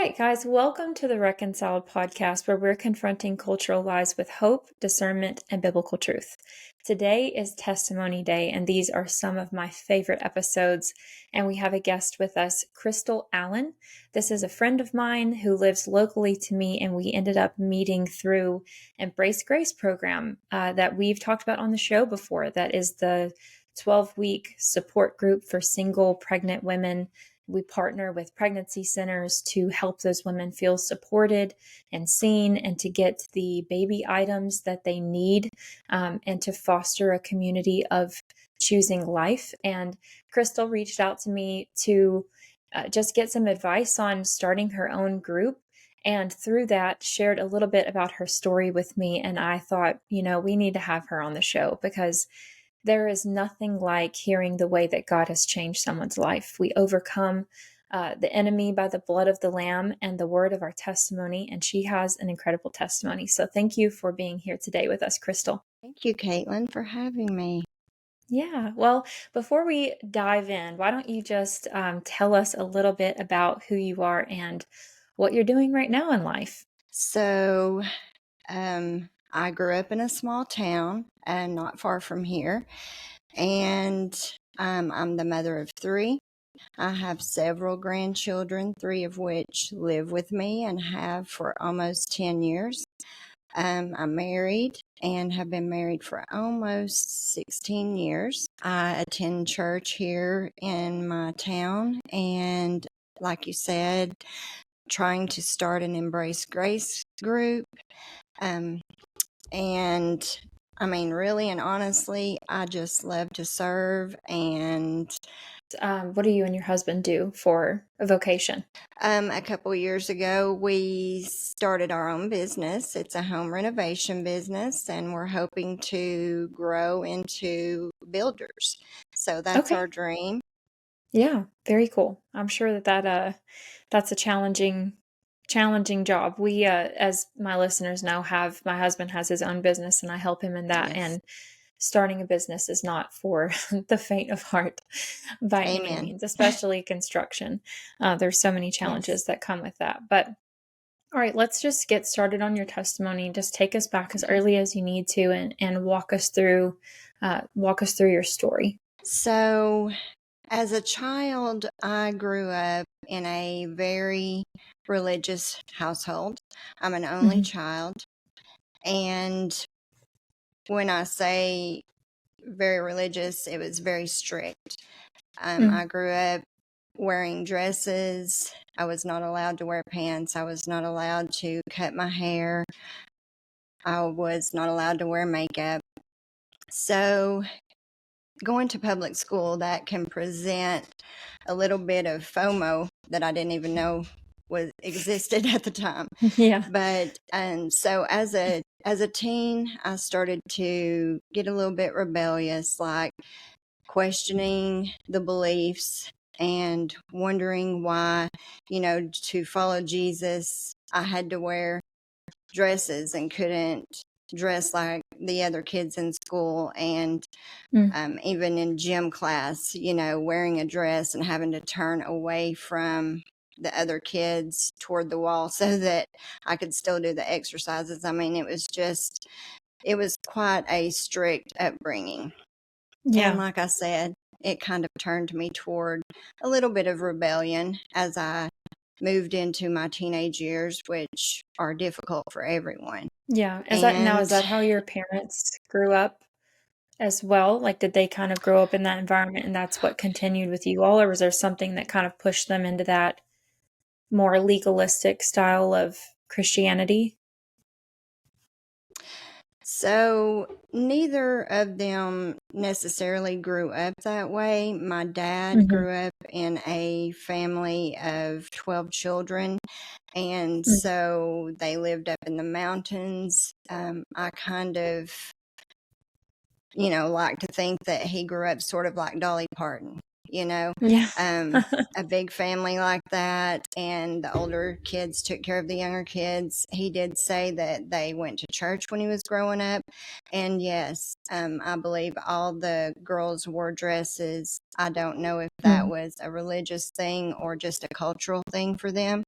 right, guys, welcome to the Reconciled podcast, where we're confronting cultural lies with hope, discernment, and biblical truth. Today is Testimony Day, and these are some of my favorite episodes. And we have a guest with us, Crystal Allen. This is a friend of mine who lives locally to me, and we ended up meeting through Embrace Grace program that we've talked about on the show before. That is the 12-week support group for single pregnant women. We partner with pregnancy centers to help those women feel supported and seen, and to get the baby items that they need, and to foster a community of choosing life. And Crystal reached out to me to just get some advice on starting her own group. And through that, shared a little bit about her story with me. And I thought, we need to have her on the show, because there is nothing like hearing the way that God has changed someone's life. We overcome the enemy by the blood of the Lamb and the word of our testimony, and she has an incredible testimony. So thank you for being here today with us, Crystal. Thank you, Caitlin, for having me. Yeah, well, before we dive in, why don't you just tell us a little bit about who you are and what you're doing right now in life? So, I grew up in a small town not far from here, and I'm the mother of three. I have several grandchildren, three of which live with me and have for almost 10 years. I'm married and have been married for almost 16 years. I attend church here in my town, and like you said, trying to start an Embrace Grace group. And I mean, really and honestly, I just love to serve. And what do you and your husband do for a vocation? a couple years ago, we started our own business. It's a home renovation business, and we're hoping to grow into builders. So that's Okay. our dream. Yeah, very cool. I'm sure that's a challenging job. We as my listeners know, have my husband has his own business, and I help him in that. Yes. And starting a business is not for the faint of heart by any Amen. means, especially construction. There's so many challenges that come with that. But all right, let's just get started on your testimony. Just take us back as early as you need to, and walk us through your story. So, as a child, I grew up in a very religious household. I'm an only child. And when I say very religious, it was very strict. I grew up wearing dresses. I was not allowed to wear pants. I was not allowed to cut my hair. I was not allowed to wear makeup. So, going to public school, that can present a little bit of FOMO that I didn't even know existed at the time. Yeah. But so as a teen, I started to get a little bit rebellious, like questioning the beliefs and wondering why, to follow Jesus, I had to wear dresses and couldn't dress like the other kids in school. And even in gym class, wearing a dress and having to turn away from the other kids toward the wall so that I could still do the exercises. I mean, it was quite a strict upbringing. Yeah. And like I said, it kind of turned me toward a little bit of rebellion as I moved into my teenage years, which are difficult for everyone. Yeah. Is that how your parents grew up as well? Like, did they kind of grow up in that environment, and that's what continued with you all? Or was there something that kind of pushed them into that more legalistic style of Christianity? So neither of them necessarily grew up that way. My dad grew up in a family of 12 children, and so they lived up in the mountains. I kind of, like to think that he grew up sort of like Dolly Parton. Yeah. A big family like that, and the older kids took care of the younger kids. He did say that they went to church when he was growing up, and yes, I believe all the girls wore dresses. I don't know if that was a religious thing or just a cultural thing for them,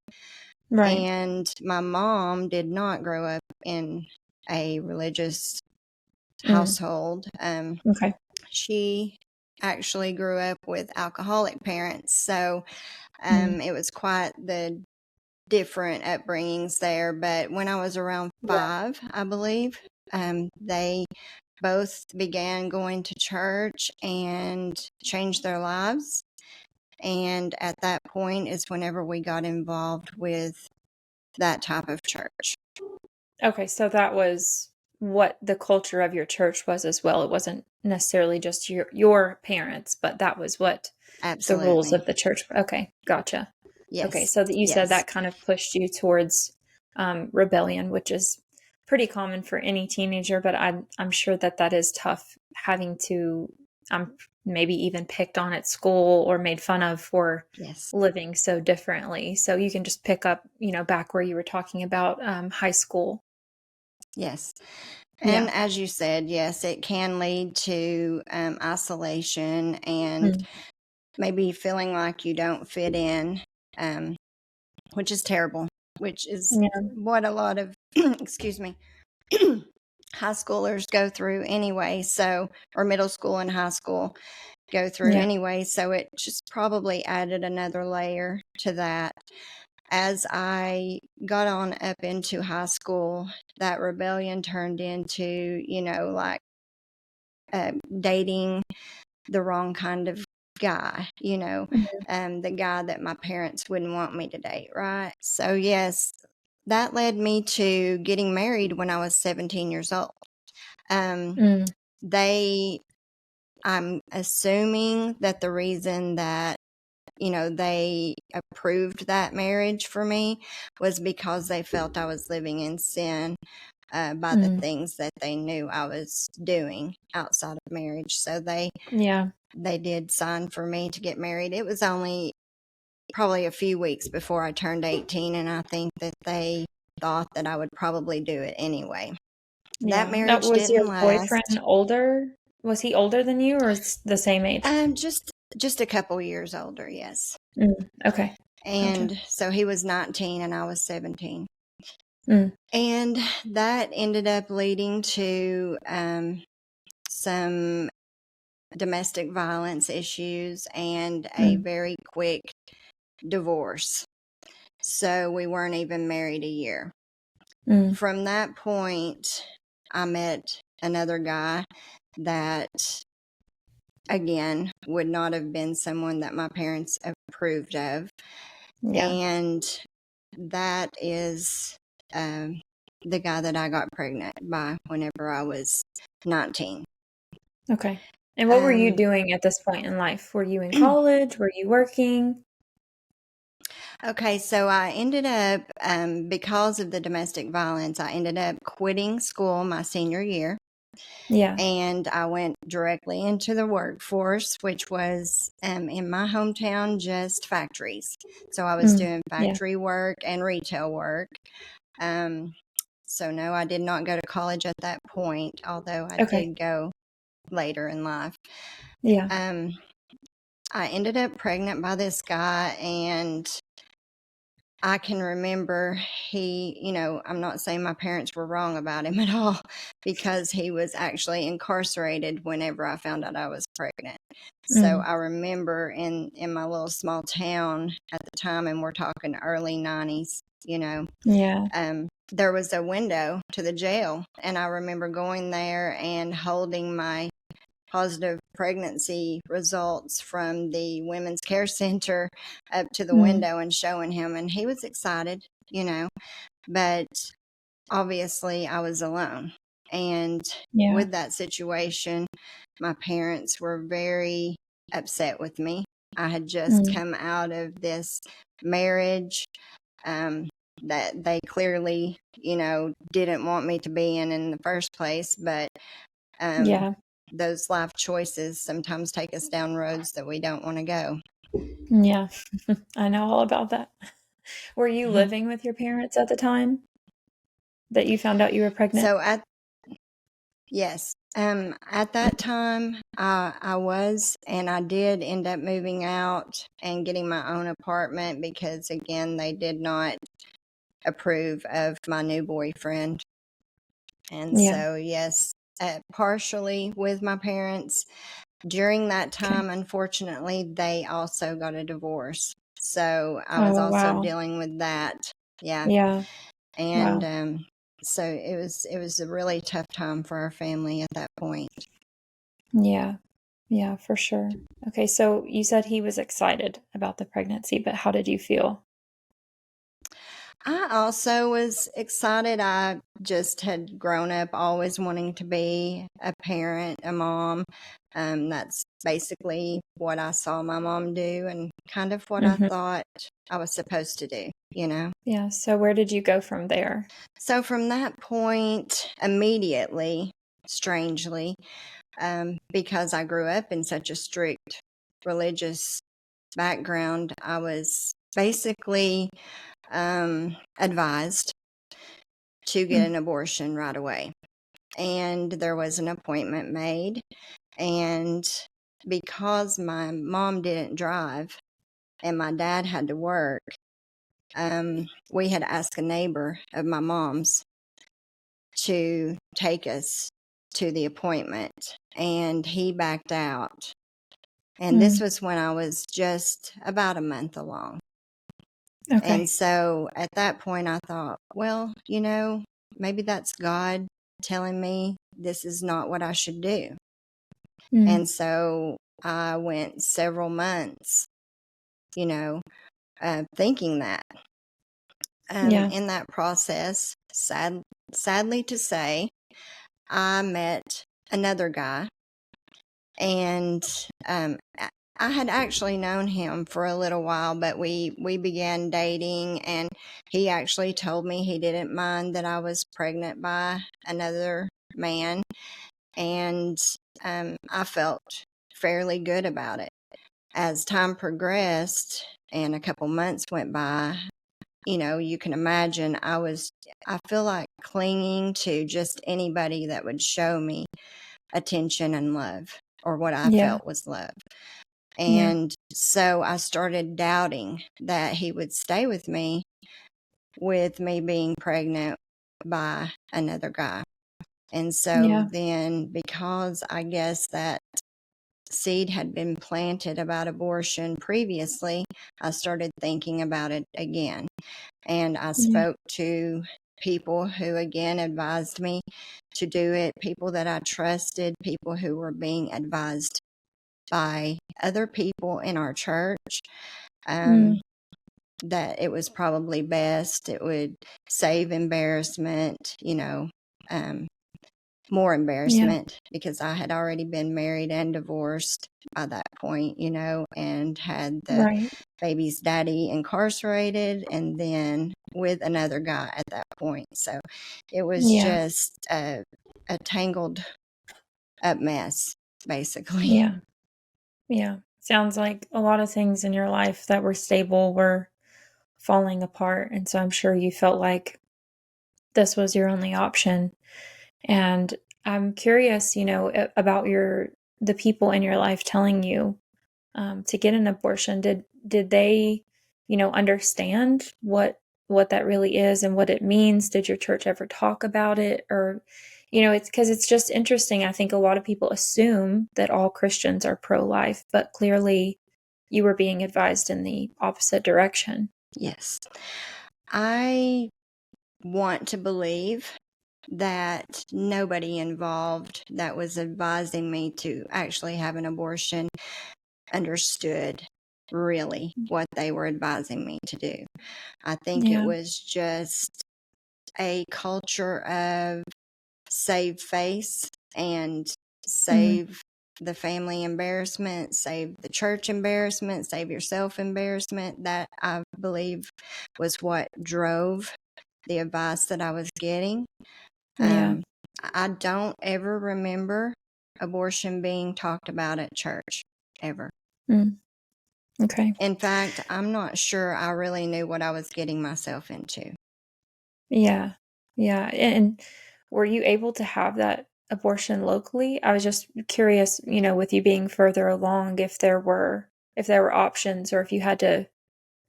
Right. And my mom did not grow up in a religious Mm. household. Okay. She actually grew up with alcoholic parents. So Mm. it was quite the different upbringings there. But when I was around Yeah. 5, I believe, they both began going to church and changed their lives. And at that point is whenever we got involved with that type of church. Okay, so that was what the culture of your church was as well. It wasn't necessarily just your parents, but that was what the rules Absolutely. of the church were. Okay, gotcha. Okay, Yes. so that you said Yes. that kind of pushed you towards rebellion, which is pretty common for any teenager, but I'm sure that that is tough having to maybe even picked on at school or made fun of for Yes. living so differently. So you can just pick up, back where you were talking about high school. Yes. And Yeah. as you said, yes, it can lead to isolation and Mm. maybe feeling like you don't fit in, um, which is terrible, which is Yeah. what a lot of, excuse me, high schoolers go through anyway. So, or middle school and high school go through Yeah. anyway. So it just probably added another layer to that. As I got on up into high school, that rebellion turned into, like dating the wrong kind of guy, Mhm. the guy that my parents wouldn't want me to date, right? So, yes, that led me to getting married when I was 17 years old. Um, Mm. they, I'm assuming that the reason that they approved that marriage for me was because they felt I was living in sin by the Mm. things that they knew I was doing outside of marriage. So Yeah. they did sign for me to get married. It was only probably a few weeks before I turned 18, and I think that they thought that I would probably do it anyway. That Yeah. Now, marriage was your didn't last. boyfriend older? Was he older than you or the same age? Just a couple years older, yes. Okay. Gotcha. And so he was 19 and I was 17. Mm. And that ended up leading to some domestic violence issues and a Mm. very quick divorce. So we weren't even married a year. Mm. From that point, I met another guy that, again, would not have been someone that my parents approved of. Yeah. And that is the guy that I got pregnant by whenever I was 19. Okay. And what were you Um, doing at this point in life? Were you in college? Were you working? okay, so I ended up, because of the domestic violence, I ended up quitting school my senior year. Yeah. And I went directly into the workforce, which was in my hometown, just factories. So I was Mm. doing Yeah. factory work and retail work. Um, so, no, I did not go to college at that point, although I Okay. did go later in life. Yeah. Um, I ended up pregnant by this guy, and I can remember I'm not saying my parents were wrong about him at all, because he was actually incarcerated whenever I found out I was pregnant. So Mm. I remember in my little small town at the time, and we're talking early 90s, Yeah. there was a window to the jail. And I remember going there and holding my positive pregnancy results from the women's care center up to the Mm. window and showing him, and he was excited, but obviously I was alone. And Yeah. with that situation, my parents were very upset with me. I had just Mm. come out of this marriage um, that they clearly, didn't want me to be in the first place, but um, Yeah. those life choices sometimes take us down roads that we don't want to go. Yeah. I know all about that. Were you living with your parents at the time that you found out you were pregnant? So yes, at that time, I was, and I did end up moving out and getting my own apartment because, again, they did not approve of my new boyfriend. And Yeah. so, yes, partially with my parents. During that Okay. time, unfortunately, they also got a divorce. So I was Oh, also wow. dealing with that. Yeah. Yeah. And Wow. so it was a really tough time for our family at that point. Yeah. Yeah, for sure. Okay, so you said he was excited about the pregnancy, but how did you feel? I also was excited. I just had grown up always wanting to be a parent, a mom. That's basically what I saw my mom do and kind of what I Mhm. thought I was supposed to do, you know? Yeah, so where did you go from there? So from that point, immediately, strangely, because I grew up in such a strict religious background, I was basically advised to get Mm, an abortion right away. And there was an appointment made. And because my mom didn't drive and my dad had to work, we had asked a neighbor of my mom's to take us to the appointment. And he backed out. And this mm, was when I was just about a month along. And okay. so at that point, I thought, well, maybe that's God telling me this is not what I should do. Mm, And so I went several months, you know, thinking that. yeah. In that process, sadly to say, I met another guy, and I had actually known him for a little while, but we began dating, and he actually told me he didn't mind that I was pregnant by another man, and I felt fairly good about it. As time progressed and a couple months went by, you can imagine I feel like clinging to just anybody that would show me attention and love, or what I Yeah. felt was love. Yeah. And so I started doubting that he would stay with me being pregnant by another guy. And so Yeah. then, because I guess that seed had been planted about abortion previously, I started thinking about it again. And I Yeah. spoke to people who again advised me to do it, people that I trusted, people who were being advised by other people in our church, Mm, um, that it was probably best. It would save embarrassment, um, more yeah. embarrassment, because I had already been married and divorced by that point, and had the Right. baby's daddy incarcerated and then with another guy at that point. So it was Yeah. just a tangled up mess, basically. Yeah. Yeah. Sounds like a lot of things in your life that were stable were falling apart, and so I'm sure you felt like this was your only option. And I'm curious, about the people in your life telling you to get an abortion. Did they, understand what that really is and what it means? Did your church ever talk about it? Or, it's because it's just interesting. I think a lot of people assume that all Christians are pro-life, but clearly you were being advised in the opposite direction. Yes. I want to believe that nobody involved that was advising me to actually have an abortion understood really what they were advising me to do. I think it Yeah. was just a culture of save face and Mm, save the family embarrassment, save the church embarrassment, save yourself embarrassment. That, I believe, was what drove the advice that I was getting. yeah. I don't ever remember abortion being talked about at church, ever. Mm, okay. In fact, I'm not sure I really knew what I was getting myself into. Yeah. Yeah. And were you able to have that abortion locally? I was just curious, with you being further along, if there were options or if you had to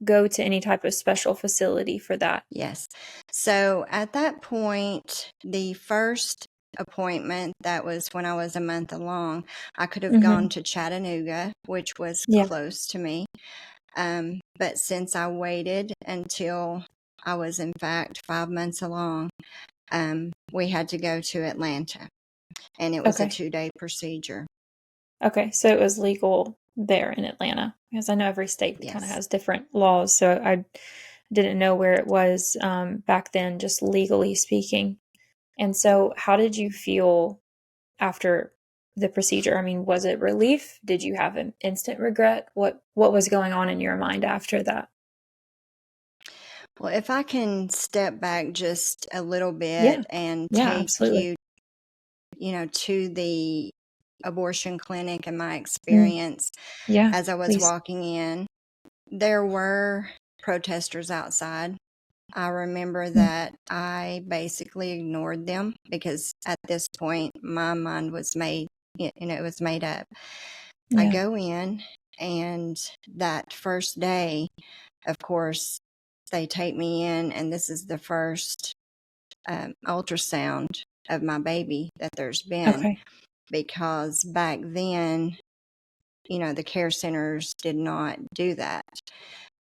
go to any type of special facility for that? Yes. So at that point, the first appointment, that was when I was a month along, I could have Mm-hmm. gone to Chattanooga, which was Yeah. close to me. But since I waited until I was, in fact, 5 months along, we had to go to Atlanta, and it was a Okay. 2-day procedure. Okay. So it was legal there in Atlanta, because I know every state kind of Yes. has different laws. So I didn't know where it was back then, just legally speaking. And so, how did you feel after the procedure? I mean, was it relief? Did you have an instant regret? What was going on in your mind after that? Well, if I can step back just a little Yeah. bit and Yeah, take absolutely. you, to the abortion clinic and my Mm, experience yeah, as I was please. walking in, there were protesters outside. I remember Mm, that I basically ignored them because at this point my mind was made, it was made up. I yeah. go in, and that first day, of course, they take me in, and this is the first ultrasound of my baby that there's been, Okay. because back then, the care centers did not do that.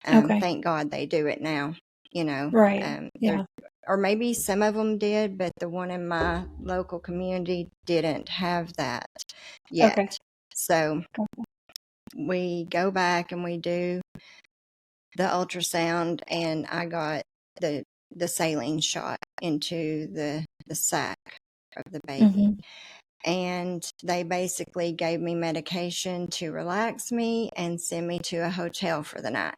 Okay. Thank God they do it now. Right. There, Yeah. or maybe some of them did, but the one in my local community didn't have that yet. Okay. So Okay. we go back and we do the ultrasound, and I got the saline shot into the sac of the baby. Mhm. And they basically gave me medication to relax me and send me to a hotel for the night,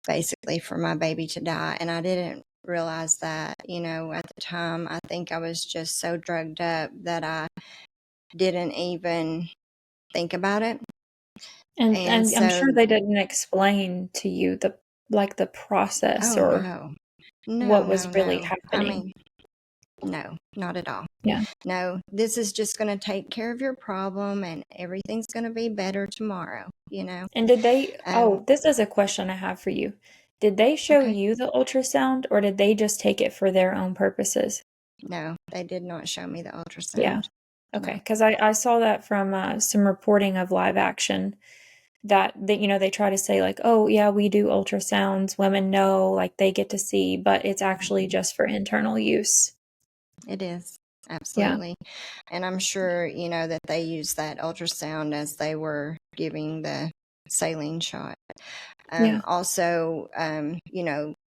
basically for my baby to die. And I didn't realize that, at the time. I think I was just so drugged up that I didn't even think about it. And And I'm sure so, they didn't explain to you the process oh or no, no, what no, was really no. I happening. mean, no, not at all. Yeah. No, this is just going to take care of your problem, and everything's going to be better tomorrow. And did they Um, oh, this is a question I have for you. Did they show okay. you the ultrasound or did they just take it for their own purposes? No, they did not show me the Yeah. ultrasound. Okay. No, Because I saw that from some reporting of live action that they try to say, like, oh, yeah, we do ultrasounds. Women know, like, they get to see, but it's actually just for internal use. it is. Yeah. Absolutely. And I'm sure, that they used that ultrasound as they were giving the saline shot. Yeah. Also,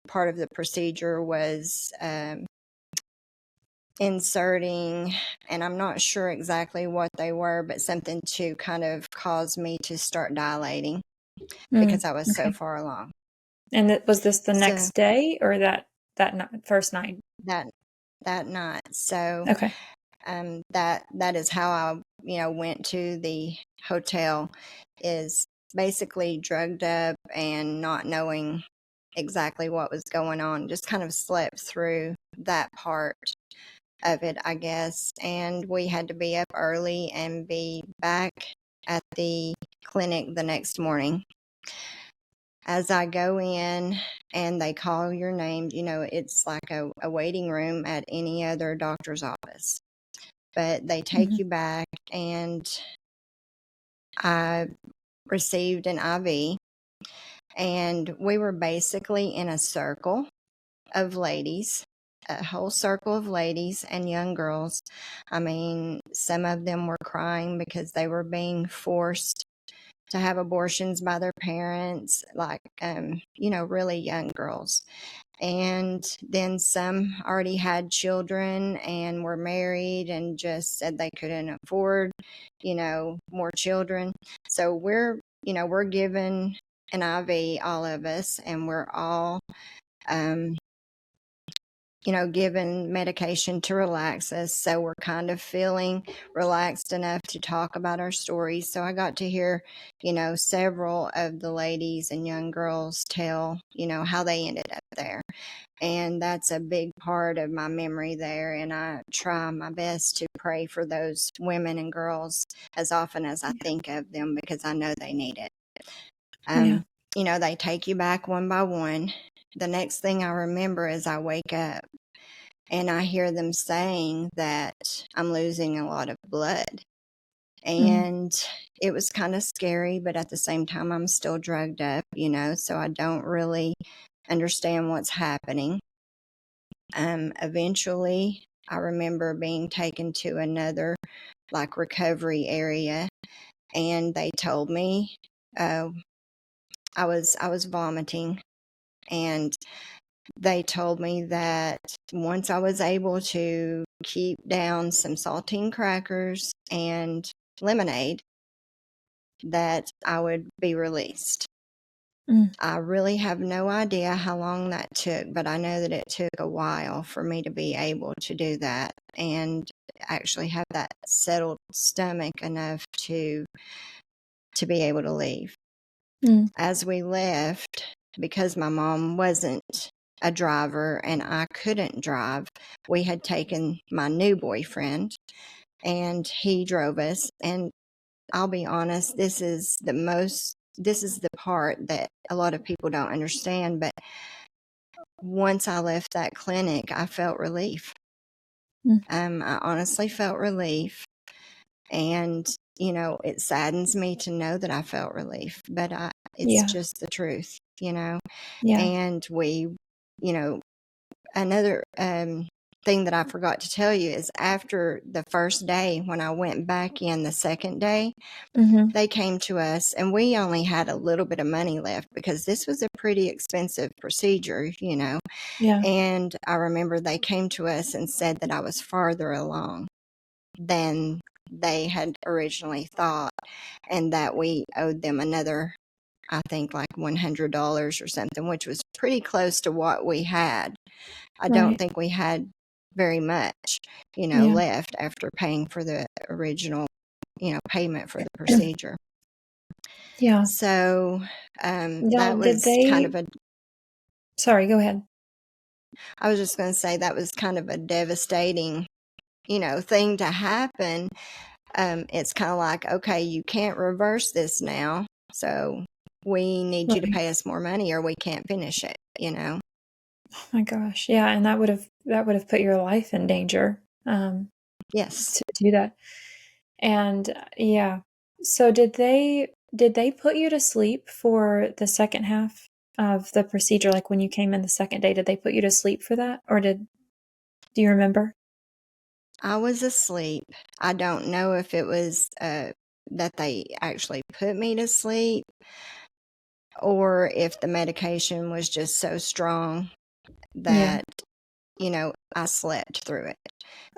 part of the procedure was inserting, and I'm not sure exactly what they were, but something to kind of cause me to start dilating Mm, because I was so okay. far along. And was this the So next day or first night? that that night, so Okay. that is how I went to the hotel, is basically drugged up and not knowing exactly what was going on. Just kind of slept through that part of it, I guess. And we had to be up early and be back at the clinic the next morning. As I go in and they call your name, it's like a waiting room at any other doctor's office. But they take Mhm. you back, and I received an IV, and we were basically in a circle of ladies, a whole circle of ladies and young girls. I mean, some of them were crying because they were being forced to have abortions by their parents, like, really young girls. And then some already had children and were married and just said they couldn't afford, more children. So we're given an IV, all of us, and we're all, um, given medication to relax us. So we're kind of feeling relaxed enough to talk about our stories. So I got to hear, several of the ladies and young girls tell, how they ended up there. And that's a big part of my memory there. And I try my best to pray for those women and girls as often as I think of them, because I know they need it. Yeah. Um, they take you back one by one. The next thing I remember is I wake up and I hear them saying that I'm losing a lot of blood. Mm, And it was kind of scary, but at the same time, I'm still drugged up, so I don't really understand what's happening. Eventually, I remember being taken to another like recovery area, and they told me I was vomiting, and they told me that once I was able to keep down some saltine crackers and lemonade, that I would be released. mm, I really have no idea how long that took, but I know that it took a while for me to be able to do that and actually have that settled stomach enough to be able to leave. mm, As we left, because my mom wasn't a driver and I couldn't drive, we had taken my new boyfriend and he drove us. And I'll be honest, this is the part that a lot of people don't understand. But once I left that clinic, I felt relief. mm. I honestly felt relief. And, it saddens me to know that I felt relief, but it's Yeah, just the truth. yeah. And you know, another thing that I forgot to tell you is after the first day, when I went back in the second day, Mhm. they came to us and we only had a little bit of money left because this was a pretty expensive procedure. Yeah, And I remember they came to us and said that I was farther along than they had originally thought, and that we owed them another, I think, like $100 or something, which was pretty close to what we had. I don't right. think we had very much, Yeah. left after paying for the original, payment for the procedure. Yeah. So Now, that did was kind they of a, sorry, go ahead. I was just going to say that was kind of a devastating, thing to happen. It's kind of like, okay, you can't reverse this now. So we need you to Right. pay us more money or we can't finish it. Oh my gosh. Yeah, and that would have put your life in danger, Yes. to do that. And, yeah. So did they put you to sleep for the second half of the procedure? Like, when you came in the second day, did they put you to sleep for that? Or do you remember? I was asleep. I don't know if it was that they actually put me to sleep or if the medication was just so strong Yeah. that, I slept through it.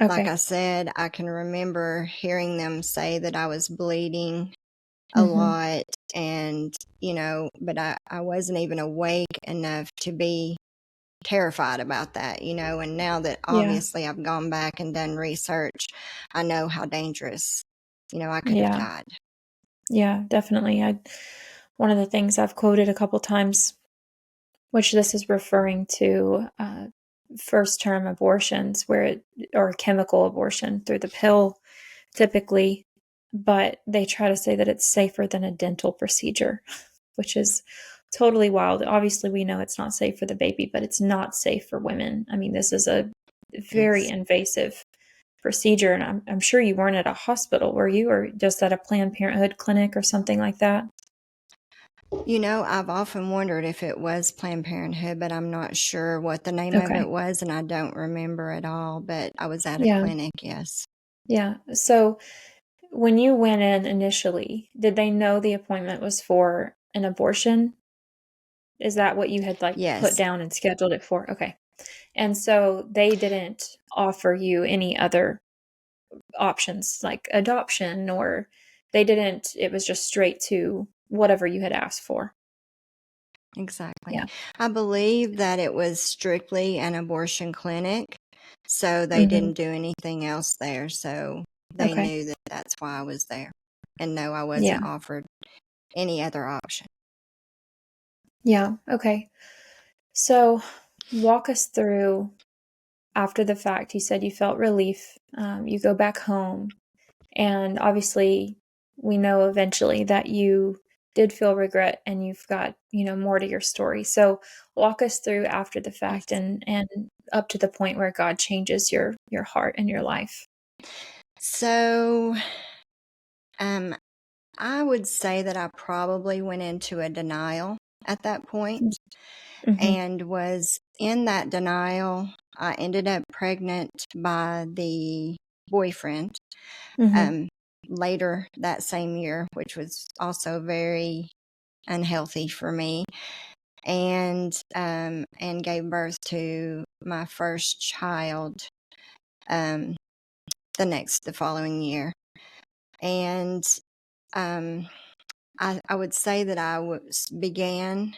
Like I Okay. said, I can remember hearing them say that I was bleeding a Mhm. lot and, but I wasn't even awake enough to be terrified about that. And now that Yeah. obviously I've gone back and done research, I know how dangerous, I could have Yeah. died. Yeah, definitely. One of the things I've quoted a couple times, which this is referring to first term abortions, or chemical abortion through the pill, typically, but they try to say that it's safer than a dental procedure, which is totally wild. Obviously, we know it's not safe for the baby, but it's not safe for women. I mean, this is a very Yes. invasive procedure, and I'm sure you weren't at a hospital, were you, or just at a Planned Parenthood clinic or something like that? I've often wondered if it was Planned Parenthood, but I'm not sure what the name of it Okay. was, and I don't remember at all. But I was at a Yeah. clinic, yes. Yeah. So when you went in initially, did they know the appointment was for an abortion? Is that what you had, like, put Yes, down and scheduled it for? Okay. And so they didn't offer you any other options like adoption, or they didn't, it was just straight to whatever you had asked for. exactly. Yeah. I believe that it was strictly an abortion clinic, so they Mhm. didn't do anything else there. So they Okay. knew that that's why I was there. And no, I Yeah. wasn't offered any other option. Yeah. Okay. So walk us through, after the fact. You said you felt relief. You go back home. And obviously, we know eventually that you did feel regret and you've got, more to your story. So walk us through after the fact Yes. and up to the point where God changes your heart and your life. So, um, I would say that I probably went into a denial at that point Mhm. and was in that denial. I ended up pregnant by the boyfriend Mhm. um, later that same year, which was also very unhealthy for me, and gave birth to my first child um, the following year. And um, I would say that began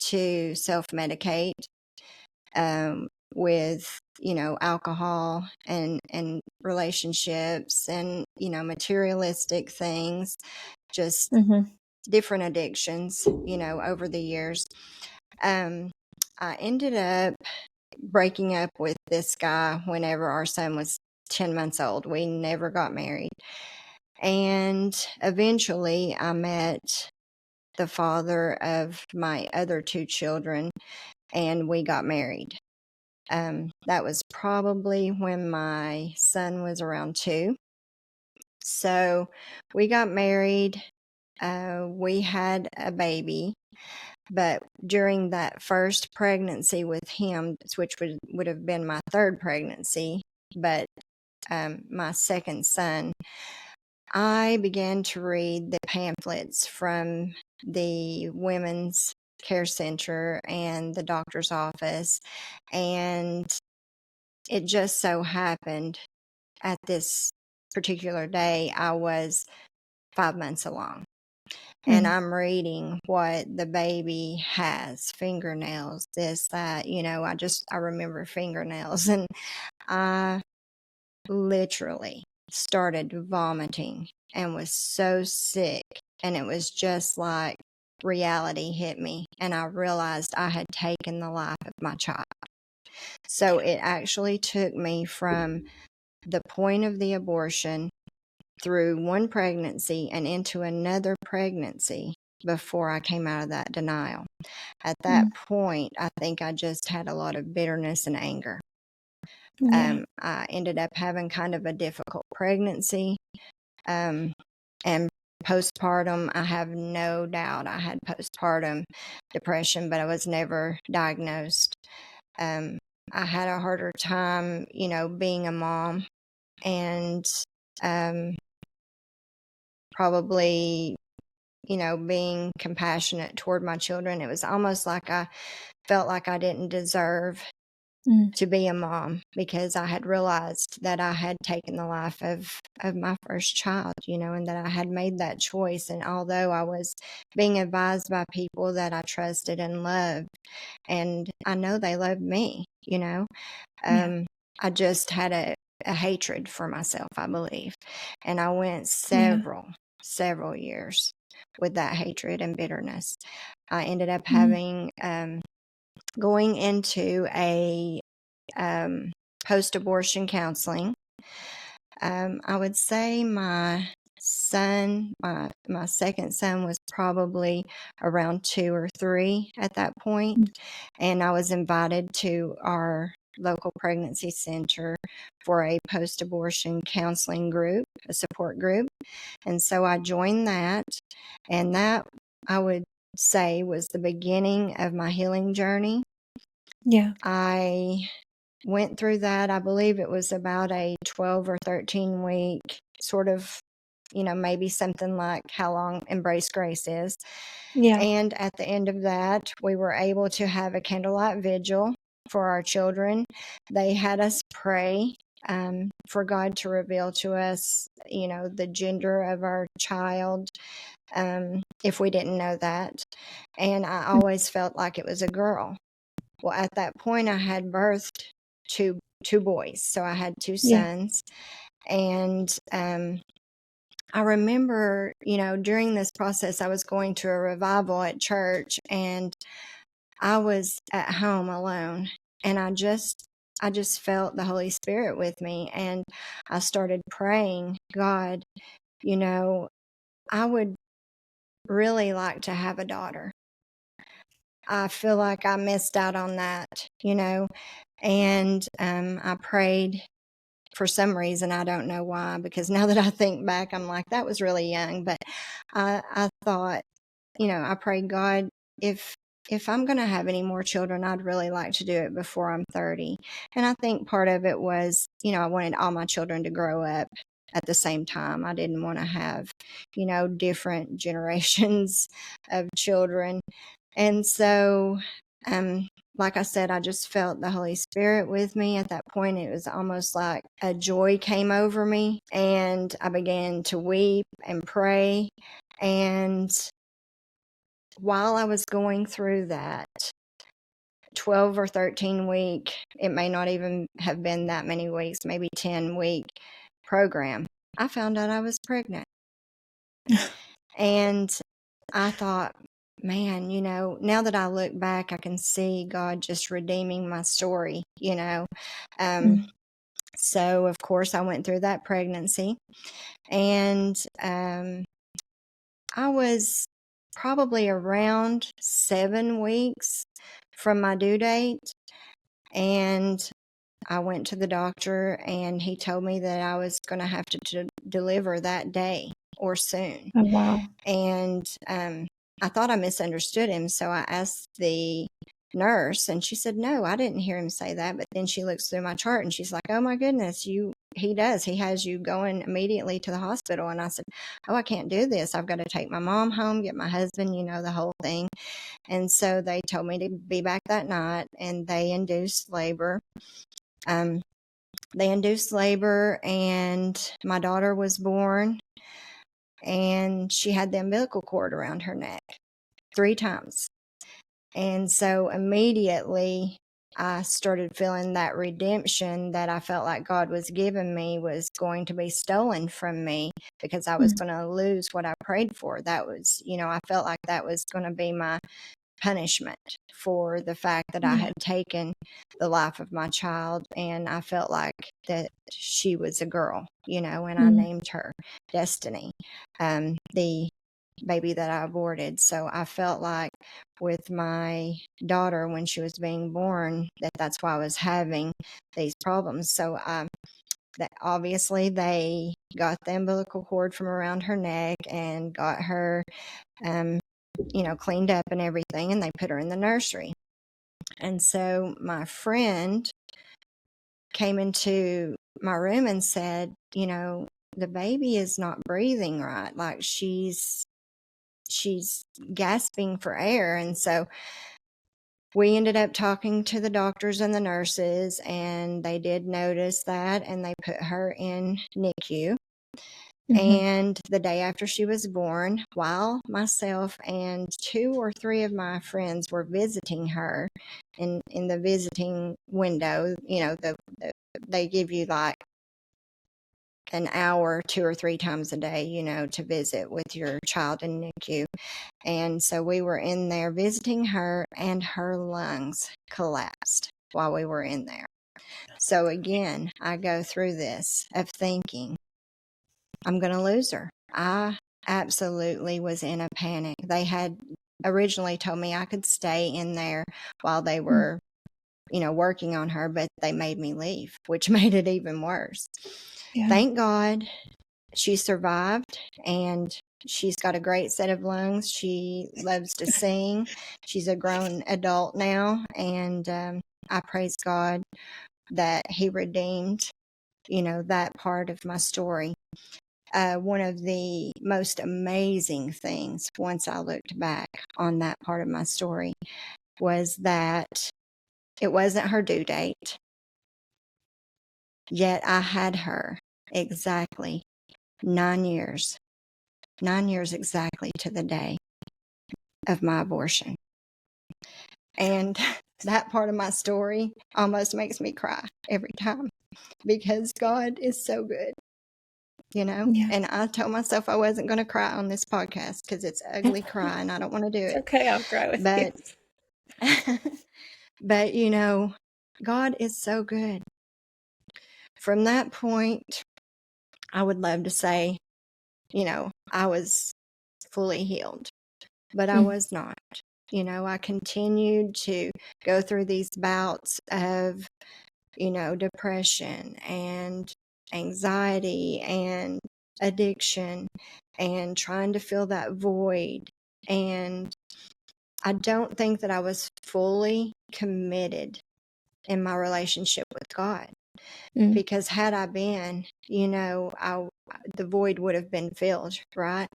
to self medicate with alcohol and relationships and materialistic things, just Mhm. different addictions over the years. um, I ended up breaking up with this guy whenever our son was 10 months old. We never got married, and eventually I met the father of my other two children, and we got married. That was probably when my son was around 2. So we got married. We had a baby, but during that first pregnancy with him, which would have been my third pregnancy, but my second son, I began to read the pamphlets from the women's care center and the doctor's office. And it just so happened at this particular day, I was 5 months along. And Mm. I'm reading what the baby has, fingernails, this, that, I remember fingernails. And I literally started vomiting and was so sick. And it was just like reality hit me. And I realized I had taken the life of my child. So it actually took me from the point of the abortion through one pregnancy and into another pregnancy before I came out of that denial. At that Mm. point, I think I just had a lot of bitterness and anger. Yeah. I ended up having kind of a difficult pregnancy. And postpartum, I have no doubt I had postpartum depression, but I was never diagnosed. Um, I had a harder time, being a mom, and um, probably, being compassionate toward my children. It was almost like I felt like I didn't deserve Mm. to be a mom because I had realized that I had taken the life of my first child, and that I had made that choice. And although I was being advised by people that I trusted and loved, and I know they loved me, Yeah. I just had a hatred for myself, I believe. And I went Yeah. several years with that hatred and bitterness. I ended up Mm. having, going into a um, post abortion counseling. I would say my second son was probably around 2 or 3 at that point, Mm. and I was invited to our local pregnancy center for a post abortion counseling group, a support group. And so I joined that, and that, I would say, was the beginning of my healing journey. Yeah. I went through that. I believe it was about a 12 or 13 week sort of, maybe something like how long Embrace Grace is. Yeah. And at the end of that, we were able to have a candlelight vigil for our children. They had us pray for God to reveal to us, the gender of our child, if we didn't know that. And I Mm. always felt like it was a girl. Well, at that point, I had birthed two boys, so I had two Yeah. sons, and I remember, during this process, I was going to a revival at church, and I was at home alone, and I just felt the Holy Spirit with me, and I started praying, God, you know, I would really like to have a daughter. I feel like I missed out on that, you know, and I prayed for some reason. I don't know why, because now that I think back, I'm like, that was really young. But I thought, I prayed, God, if I'm going to have any more children, I'd really like to do it before I'm 30. And I think part of it was, I wanted all my children to grow up at the same time. I didn't want to have, different generations of children. And so, like I said, I just felt the Holy Spirit with me. At that point, it was almost like a joy came over me, and I began to weep and pray. And while I was going through that 12 or 13 week, it may not even have been that many weeks, maybe 10-week program, I found out I was pregnant. And I thought, man, now that I look back, I can see God just redeeming my story, So, of course, I went through that pregnancy, and I was probably around 7 weeks from my due date, and I went to the doctor, and he told me that I was going to have to deliver that day or soon. Oh, wow. And I thought I misunderstood him, so I asked the nurse, and she said, no, I didn't hear him say that. But then she looks through my chart, and she's like, oh my goodness, he does. He has you going immediately to the hospital. And I said, oh, I can't do this. I've got to take my mom home, get my husband, the whole thing. And so they told me to be back that night, and they induced labor. And my daughter was born, and she had the umbilical cord around her neck 3 times. And so immediately I started feeling that redemption that I felt like God was giving me was going to be stolen from me, because I was going to lose what I prayed for. That was, I felt like that was going to be my punishment for the fact that I had taken the life of my child. And I felt like that she was a girl, and I named her Destiny, the baby that I aborted. So I felt like with my daughter, when she was being born, that's why I was having these problems. So that obviously they got the umbilical cord from around her neck and got her cleaned up and everything, and they put her in the nursery. And so my friend came into my room and said, the baby is not breathing right. Like she's gasping for air. And so we ended up talking to the doctors and the nurses, and they did notice that, and they put her in NICU. And the day after she was born, while myself and 2 or 3 of my friends were visiting her in the visiting window, they give you like an hour 2 or 3 times a day, to visit with your child in NICU. And so we were in there visiting her, and her lungs collapsed while we were in there. So again, I go through this of thinking, I'm going to lose her. I absolutely was in a panic. They had originally told me I could stay in there while they were, working on her, but they made me leave, which made it even worse. Yeah. Thank God she survived, and she's got a great set of lungs. She loves to sing. She's a grown adult now, and I praise God that He redeemed, that part of my story. One of the most amazing things, once I looked back on that part of my story, was that it wasn't her due date, yet I had her exactly 9 years exactly to the day of my abortion. And that part of my story almost makes me cry every time, because God is so good. Yeah. And I told myself I wasn't going to cry on this podcast because it's ugly cry and I don't want to do It's it. okay, I'll cry with you. But God is so good. From that point, I would love to say, I was fully healed. but I was not. I continued to go through these bouts of, depression and anxiety and addiction and trying to fill that void. And I don't think that I was fully committed in my relationship with God, because had I been, the void would have been filled, right?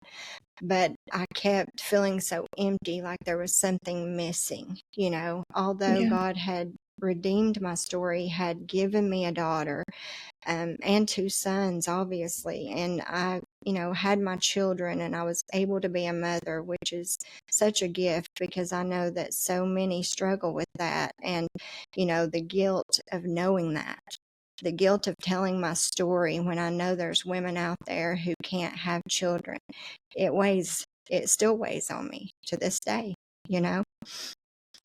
But I kept feeling so empty, like there was something missing, although Yeah. God had redeemed my story, had given me a daughter, and two sons, obviously. And I, had my children, and I was able to be a mother, which is such a gift, because I know that so many struggle with that. And, the guilt of knowing that, the guilt of telling my story when I know there's women out there who can't have children, it still weighs on me to this day,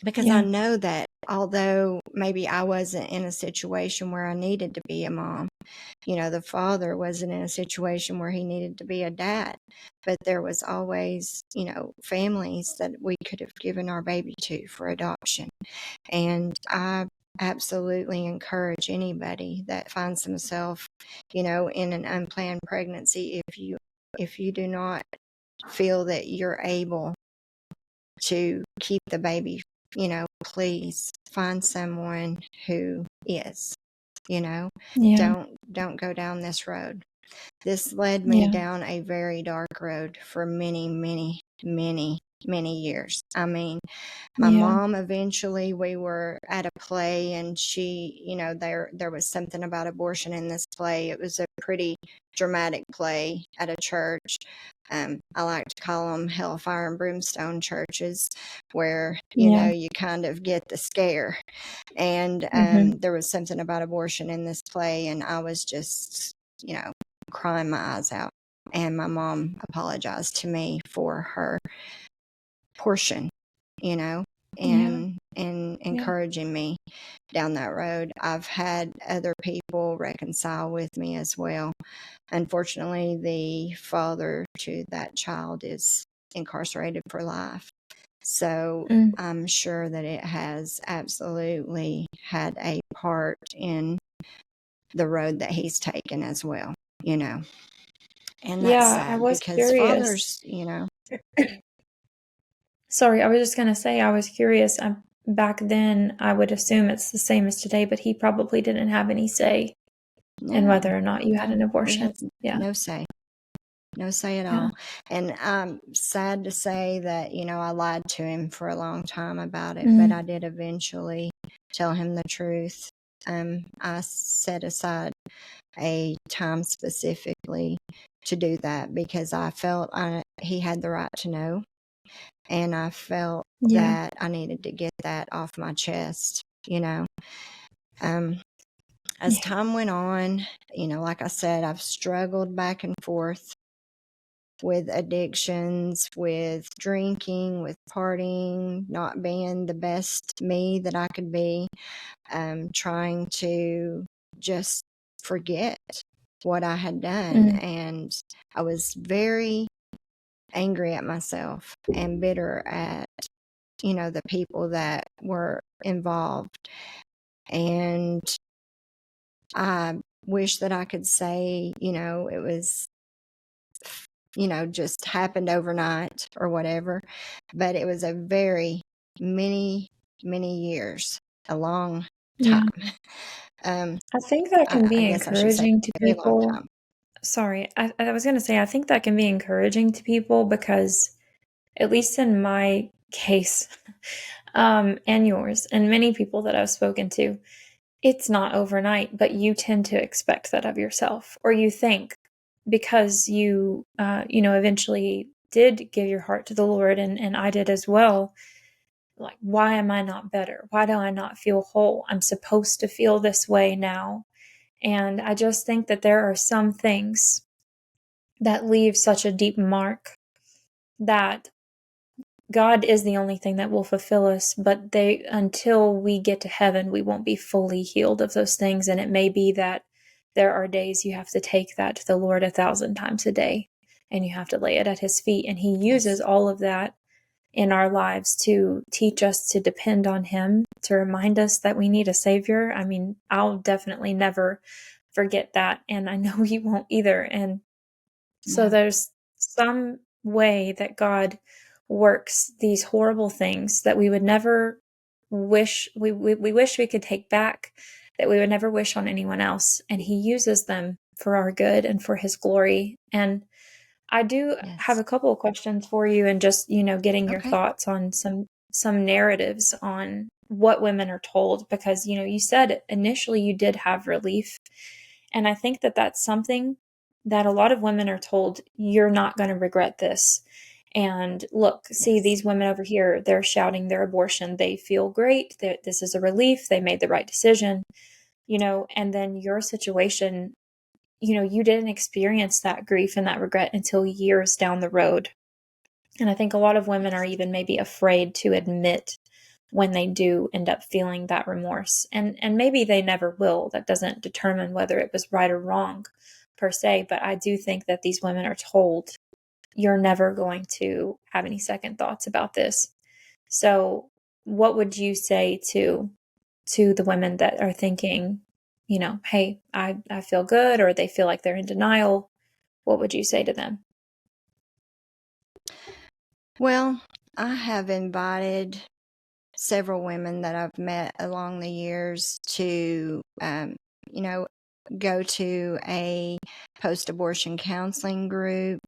because I Yeah. know that although maybe I wasn't in a situation where I needed to be a mom, the father wasn't in a situation where he needed to be a dad, but there was always, families that we could have given our baby to for adoption. And I absolutely encourage anybody that finds themselves, in an unplanned pregnancy, if you do not feel that you're able to keep the baby, please find someone who is, Yeah. don't go down this road. This led me Yeah. down a very dark road for many, many, many, many years. I mean, my Yeah. mom, eventually, we were at a play, and she, there was something about abortion in this play. It was a pretty dramatic play at a church. I like to call them hellfire and brimstone churches, where, Yeah. you kind of get the scare. And there was something about abortion in this play, and I was just, crying my eyes out. And my mom apologized to me for her portion, you know, Yeah. and Yeah. encouraging me down that road. I've had other people reconcile with me as well. Unfortunately, the father to that child is incarcerated for life. So I'm sure that it has absolutely had a part in the road that he's taken as well, And that's Yeah, I sad, was because curious. fathers, Sorry, I was just going to say I was curious. Back then, I would assume it's the same as today, but he probably didn't have any say in no, whether or not you had an he abortion. has Yeah. no say. No say at Yeah. all. And I'm sad to say that, I lied to him for a long time about it, but I did eventually tell him the truth. I set aside a time specifically to do that, because I felt he had the right to know. And I felt Yeah. that I needed to get that off my chest, As Yeah. time went on, like I said, I've struggled back and forth with addictions, with drinking, with partying, not being the best me that I could be, trying to just forget what I had done. And I was very angry at myself and bitter at, the people that were involved. And I wish that I could say, it was, just happened overnight or whatever. But it was a very many, many years, a long Yeah. time. Um, I think that can I be guess I should say encouraging to a very long people. time. Sorry, I was going to say, I think that can be encouraging to people because, at least in my case, and yours, and many people that I've spoken to, it's not overnight, but you tend to expect that of yourself, or you think because you, eventually did give your heart to the Lord, and I did as well. Like, why am I not better? Why do I not feel whole? I'm supposed to feel this way now. And I just think that there are some things that leave such a deep mark that God is the only thing that will fulfill us, but until we get to heaven, we won't be fully healed of those things. And it may be that there are days you have to take that to the Lord 1,000 times a day and you have to lay it at his feet. And he uses Yes. all of that in our lives to teach us to depend on Him, to remind us that we need a Savior. I mean, I'll definitely never forget that, and I know you won't either. And so Yeah. there's some way that God works these horrible things that we would never wish we wish we could take back, that we would never wish on anyone else, and He uses them for our good and for His glory. And I do have Yes. a couple of questions for you, and just, getting your Okay. thoughts on some narratives on what women are told, because you said initially you did have relief, and I think that that's something that a lot of women are told: you're not going to regret this. And look, see Yes. these women over here, they're shouting their abortion. They feel great. That this is a relief. They made the right decision, and then your situation, you didn't experience that grief and that regret until years down the road. And I think a lot of women are Yes. even maybe afraid to admit when they do end up feeling that remorse. And maybe they never will. That doesn't determine whether it was right or wrong per se, but I do think that these women are told you're never going to have any second thoughts about this. So, what would you say to the women that are thinking, hey, I feel good, or they feel like they're in denial? What would you say to them? Well, I have invited several women that I've met along the years to, you know, go to a post abortion counseling group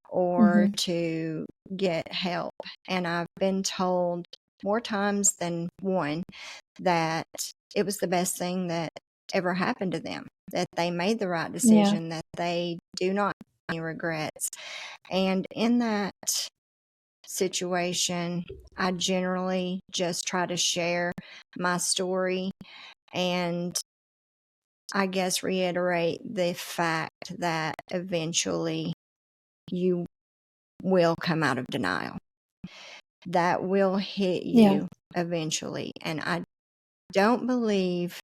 or Mhm. to get help. And I've been told more times than one that it was the best thing that ever happened to them, that they made the right Yeah. decision, that they do not have any regrets. And in that situation, I generally just try to share my story and I guess reiterate the fact that eventually you will come out of denial. That will hit Yeah. you eventually. And I don't believe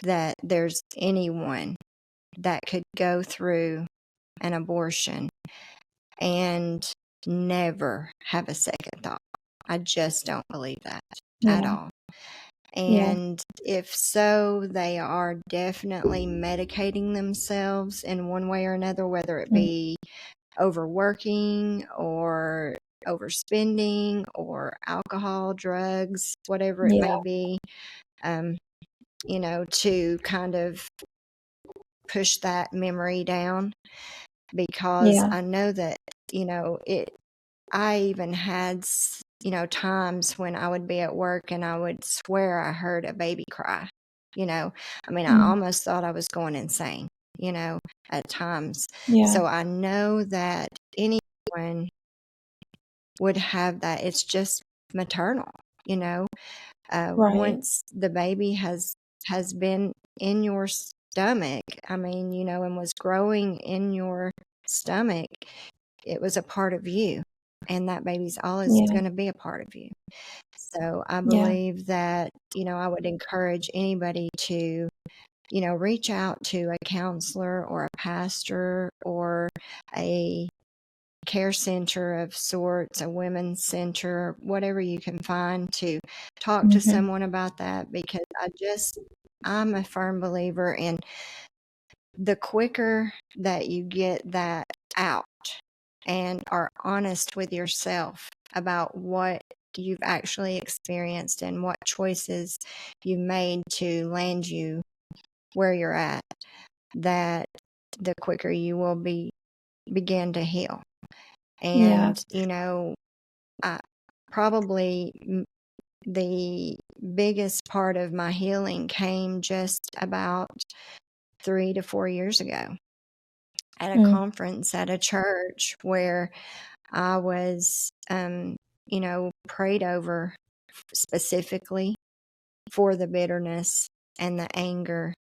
that there's anyone that could go through an abortion and never have a second thought. I just don't believe that at Yeah. all. Yeah. And if so, they are definitely medicating themselves in one way or another, whether it Mm. be overworking or overspending or alcohol, drugs, whatever it may Yeah. be, um, to kind of push that memory down because Yeah. I know that, I even had, times when I would be at work and I would swear I heard a baby cry. I mean, I Mm. almost thought I was going insane, at times. Yeah. So I know that anyone would have that. It's just maternal, you know. Right. Once the baby has been in your stomach, I mean, and was growing in your stomach, it was a part of you, and that baby's always Yeah. going to be a part of you. So I Yeah. believe that, I would encourage anybody to, reach out to a counselor or a pastor or a care center of sorts, a women's center, whatever you can find to talk to Mhm. someone about that because I'm a firm believer in the quicker that you get that out and are honest with yourself about what you've actually experienced and what choices you made to land you where you're at, that the quicker you will begin to heal. Yeah. And, I probably the biggest part of my healing came just about 3 to 4 years ago at a Mm. conference at a church where I was, prayed over specifically for the bitterness and the anger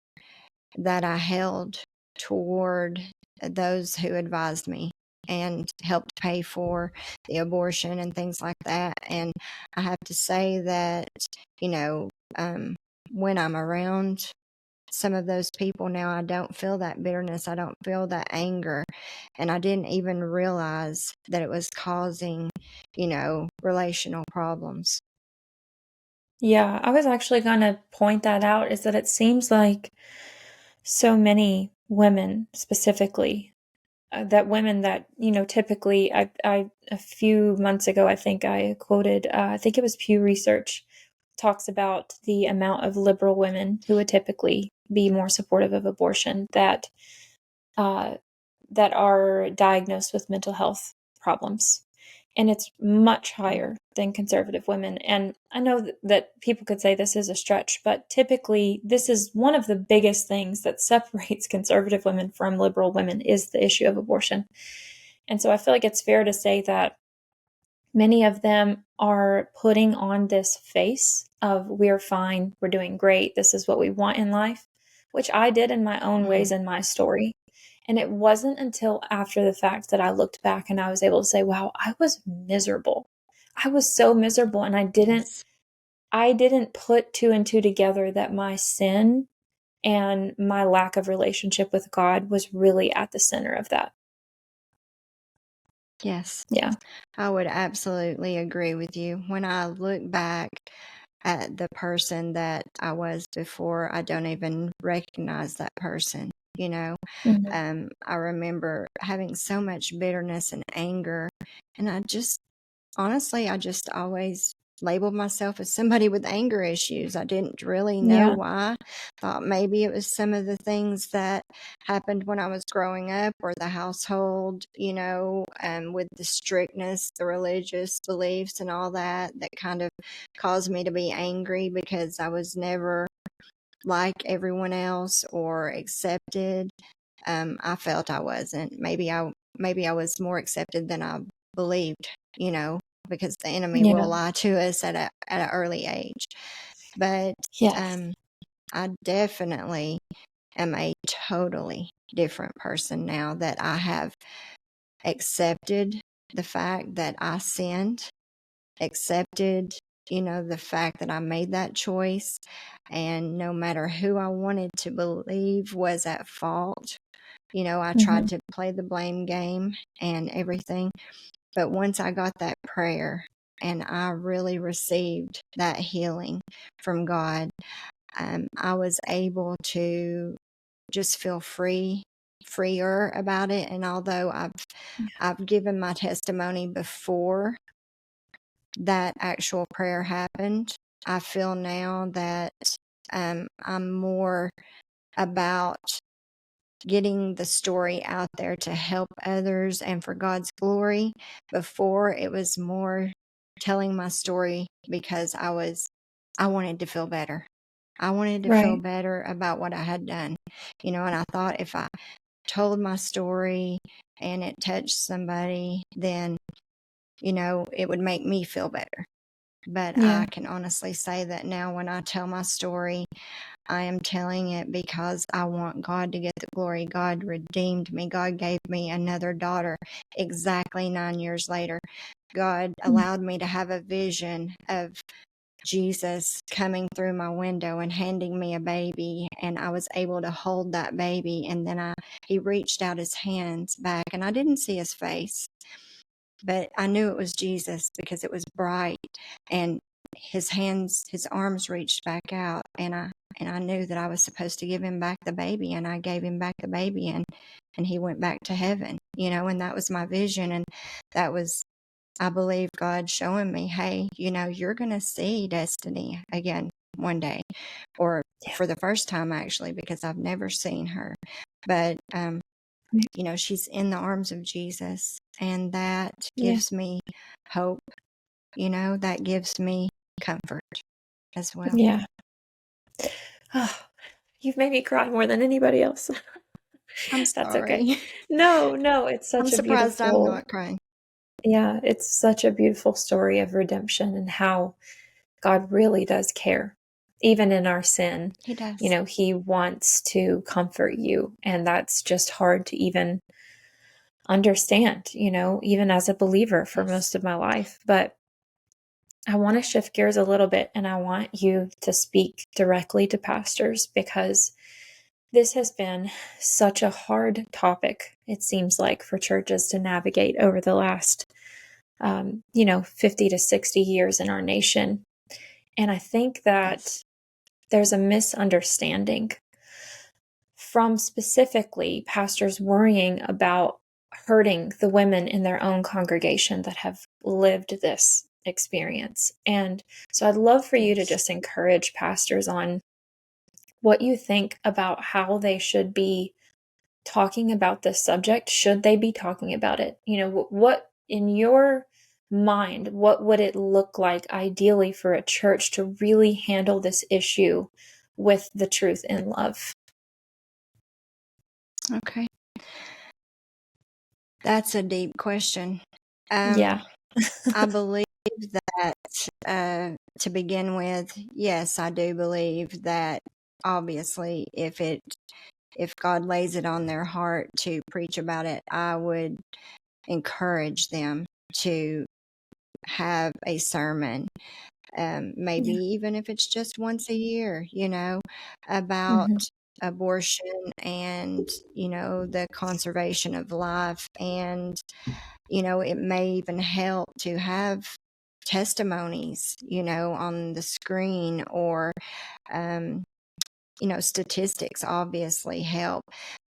that I held toward those who advised me and helped pay for the abortion and things like that. And I have to say that, you know, um, when I'm around some of those people now, I don't feel that bitterness. I don't feel that anger. And I didn't even realize that it was causing, relational problems. Yeah, I was actually going to point that out, is that it seems like so many women specifically, that women that, typically, a few months ago, I think I quoted, I think it was Pew Research, talks about the amount of liberal women who would typically be more supportive of abortion uh, that are diagnosed with mental health problems. And it's much higher than conservative women. And I know that people could say this is a stretch, but typically this is one of the biggest things that separates conservative women from liberal women, is the issue of abortion. And so I feel like it's fair to say that many of them are putting on this face of, we're fine, we're doing great, this is what we want in life, which I did in my own Mm. ways in my story. And it wasn't until after the fact that I looked back and I was able to say, wow, I was miserable. I was so miserable. And Yes. I didn't put two and two together that my sin and my lack of relationship with God was really at the center of that. Yes. Yeah. I would absolutely agree with you. When I look back at the person that I was before, I don't even recognize that person. Mhm. I remember having so much bitterness and anger, and I just always labeled myself as somebody with anger issues. I didn't really know Yeah. why. Thought maybe it was some of the things that happened when I was growing up, or the household, with the strictness, the religious beliefs and all that kind of caused me to be angry, because I was never like everyone else or accepted. I felt I wasn't. Maybe I was more accepted than I believed, because the enemy will Yeah. lie to us at an early age. But Yes. um, I definitely am a totally different person now that I have accepted the fact that I sinned, accepted, the fact that I made that choice, and no matter who I wanted to believe was at fault, I tried Mhm. to play the blame game and everything. But once I got that prayer and I really received that healing from God, I was able to just feel freer about it. And although I've given my testimony before that actual prayer happened, I feel now that I'm more about getting the story out there to help others and for God's glory. Before, it was more telling my story because I wanted to feel better. I wanted to feel Right. better about what I had done, and I thought if I told my story and it touched somebody, then, it would make me feel better. But I Yeah. can honestly say that now when I tell my story, I am telling it because I want God to get the glory. God redeemed me. God gave me another daughter exactly 9 years later. God Mm. allowed me to have a vision of Jesus coming through my window and handing me a baby, and I was able to hold that baby. And then he reached out his hands back, and I didn't see his face, but I knew it was Jesus because it was bright, and his arms reached back out, and I knew that I was supposed to give him back the baby, and I gave him back the baby, and he went back to heaven, and that was my vision. And that was, I believe, God showing me, hey, you're going to see Destiny again one day, or Yeah. for the first time, actually, because I've never seen her. But Right. she's in the arms of Jesus, and that Yeah. gives me hope, that gives me comfort as well. Yeah. Oh, you've made me cry more than anybody else. I'm That's okay. sorry. No, no, it's I'm such a surprised I'm beautiful, not crying. yeah, it's such a beautiful story of redemption and how God really does care. Even in our sin, He does. He wants to comfort you. And that's just hard to even understand, even as a believer for Yes. most of my life. But I want to shift gears a little bit, and I want you to speak directly to pastors, because This has been such a hard topic, it seems like, for churches to navigate over the last, 50 to 60 years in our nation. And I think Yes. that there's a misunderstanding from specifically pastors worrying about hurting the women in their own congregation that have lived this experience. And so I'd love for you to Yes. just encourage pastors on what you think about how they should be talking about this subject. Should they be talking about it? What in your mind, what would it look like ideally for a church to really handle this issue with the truth in love? Okay. That's a deep question. Um, Yeah. I believe that, to begin with, yes, I do believe that obviously if God lays it on their heart to preach about it, I would encourage them to have a sermon, maybe Yeah. even if it's just once a year, about Mhm. abortion and, the conservation of life. And, it may even help to have testimonies, on the screen, or, um, statistics obviously help.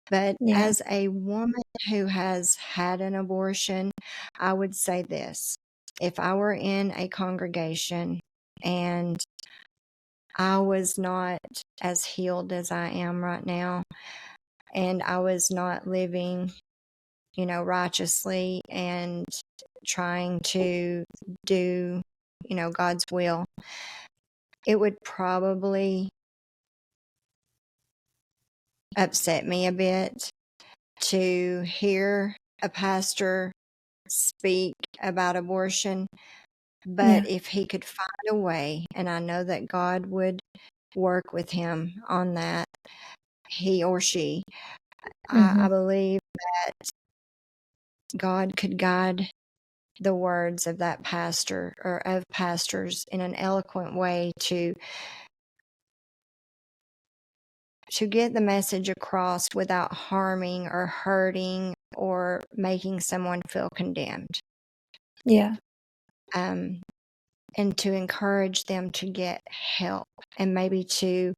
But Yeah. as a woman who has had an abortion, I would say this. If I were in a congregation and I was not as healed as I am right now, and I was not living, righteously and trying to do, God's will, it would probably upset me a bit to hear a pastor speak about abortion. But Yeah. if he could find a way, and I know that God would work with him on that, he or she, I Mhm. believe that God could guide the words of that pastor or of pastors in an eloquent way to get the message across without harming or hurting or making someone feel condemned. Yeah. Um, and to encourage them to get help, and maybe to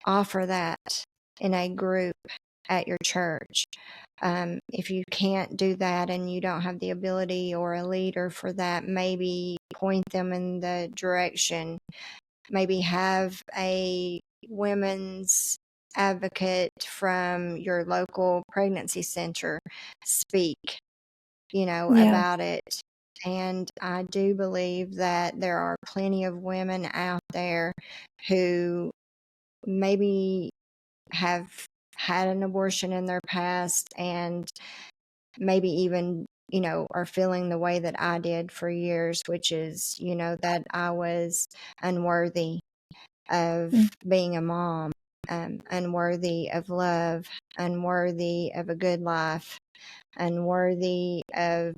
offer that in a group at your church. If you can't do that and you don't have the ability or a leader for that, maybe point them in the direction. Maybe have a women's advocate from your local pregnancy center speak, Yeah. about it. And I do believe that there are plenty of women out there who maybe have had an abortion in their past, and maybe even, are feeling the way that I did for years, which is, that I was unworthy of Mm. being a mom, unworthy of love, unworthy of a good life, unworthy of,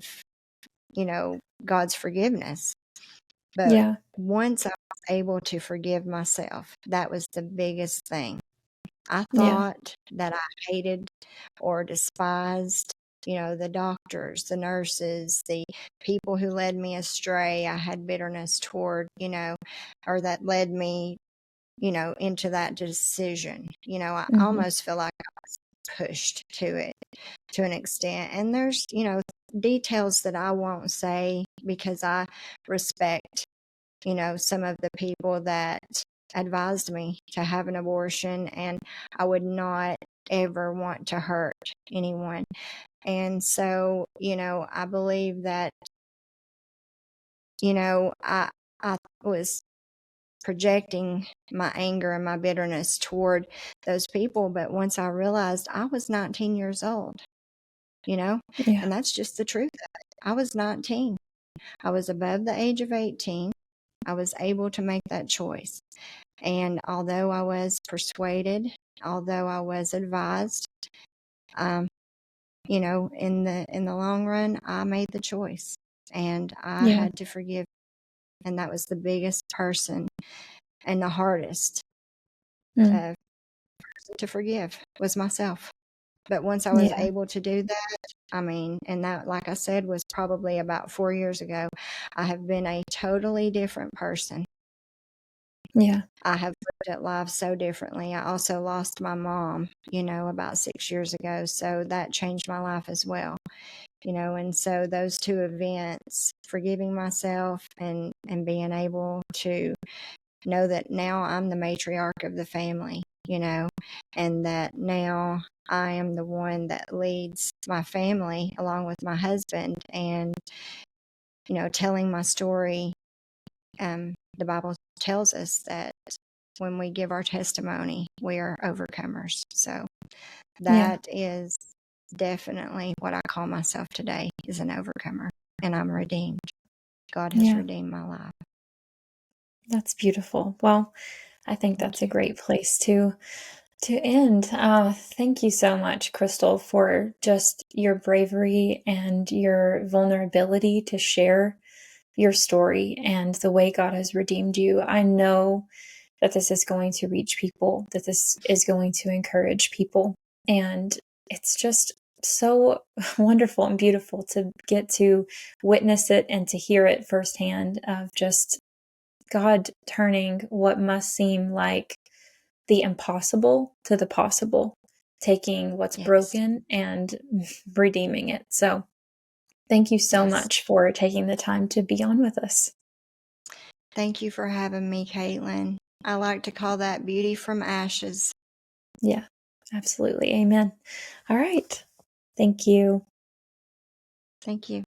God's forgiveness. But Yeah. once I was able to forgive myself, that was the biggest thing. I Yeah. thought that I hated or despised, the doctors, the nurses, the people who led me astray. I had bitterness toward, or that led me, into that decision. I Mhm. almost feel like I was pushed to it to an extent. And there's, details that I won't say because I respect, some of the people that advised me to have an abortion, and I would not ever want to hurt anyone. And so, I believe that, I was projecting my anger and my bitterness toward those people. But once I realized I was 19 years old, Yeah. and that's just the truth of it. I was 19. I was above the age of 18. I was able to make that choice. And although I was persuaded, although I was advised, um, in the long run, I made the choice, and I Yeah. had to forgive. And that was the biggest person and the hardest Mm. uh, to forgive was myself. But once I was Yeah. able to do that, I mean, and that, like I said, was probably about 4 years ago, I have been a totally different person. Yeah. I have looked at life so differently. I also lost my mom, about 6 years ago, so that changed my life as well. And so those two events, forgiving myself and being able to know that now I'm the matriarch of the family, and that now I am the one that leads my family along with my husband, and telling my story. The Bible tells us that when we give our testimony, we are overcomers. So Yeah. that is definitely what I call myself today, is an overcomer, and I'm redeemed. God has Yeah. redeemed my life. That's beautiful. Well, I think Thank that's a you. great place to end. Thank you so much, Crystal, for just your bravery and your vulnerability to share your story and the way God has redeemed you. I know that this is going to reach people, that this is going to encourage people. And it's just so wonderful and beautiful to get to witness it and to hear it firsthand, of just God turning what must seem like the impossible to the possible, taking what's Yes. broken and redeeming it. So thank you so Yes. much for taking the time to be on with us. Thank you for having me, Caitlin. I like to call that beauty from ashes. Yeah, absolutely. Amen. All right. Thank you. Thank you.